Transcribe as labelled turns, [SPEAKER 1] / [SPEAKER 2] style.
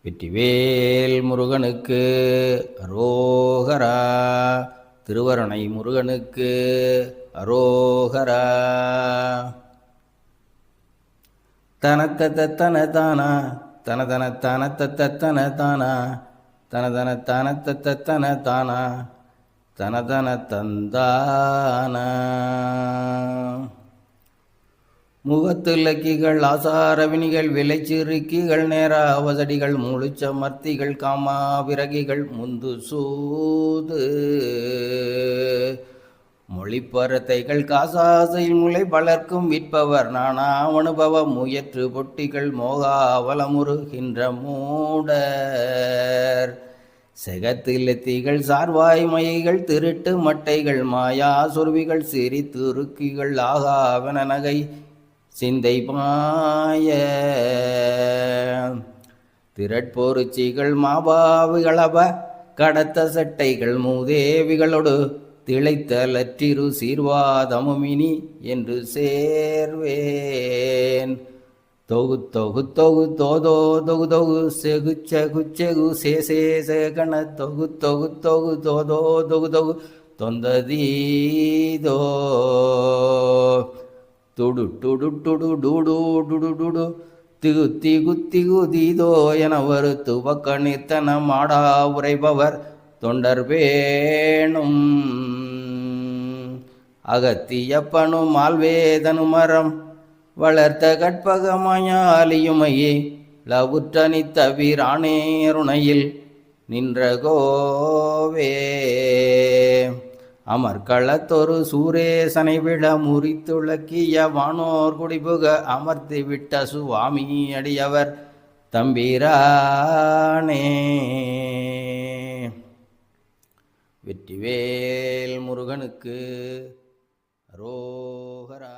[SPEAKER 1] வெற்றிவேல் முருகனுக்கு அரோகரா. திருவருணை முருகனுக்கு அரோகரா. தனத்தன தானா தனதன தனத்தன தானா தனதன தனத்தன தானா தனதன தந்தானா. முகத்துலக்கிகள் ஆசாரவினிகள் விளைச்சிறுக்கிகள் நேர அவசடிகள் முழுச்சமர்த்திகள் காமா விறகிகள் முந்து சூது மொழிப்பரத்தைகள் காசாசையில் முளை வளர்க்கும் விற்பவர் நானா அனுபவ முயற்று பொட்டிகள் மோகாவலமுறுகின்ற மூடர் செகத்திலத்திகள் சார்வாய் மைகள் திருட்டு மட்டைகள் மாயா சொருவிகள் சிறி துருக்கிகள் ஆகாவன நகை சிந்தை பாய திரட்பொருச்சிகள் மாபாவிகளவ கடத்த சட்டைகள் மூதேவிகளோடு திளைத்தலற்றிரு சீர்வாதமுமினி என்று சேர்வேன். தொகு தொகு தொகு தோதோ தொகு தொகு செகு செகு செகு சேசே சேகண தொகு தொகு தொகு தோதோ தொகு தொகு தொந்ததீதோ துடு டுடு டுடு டுடு டுடு டுடு திகு திகு திகு தீதோ என ஒரு துவக்க நித்தன மாடா உரைபவர் தொண்டர் வேணும். அகத்தியப்பனு மால்வேதனு மரம் வளர்த்த கற்பகமயாலியுமையே லவுற்றனி தவிரானேருணையில் நின்ற கோவே. அமர்களத்தொரு சூரேசனை விட முறித்துளக்கிய வானோர் குடிபுக அமர்த்தி விட்ட சுவாமி அடியவர் தம்பிரானே. வெற்றிவேல் முருகனுக்கு அரோகரா.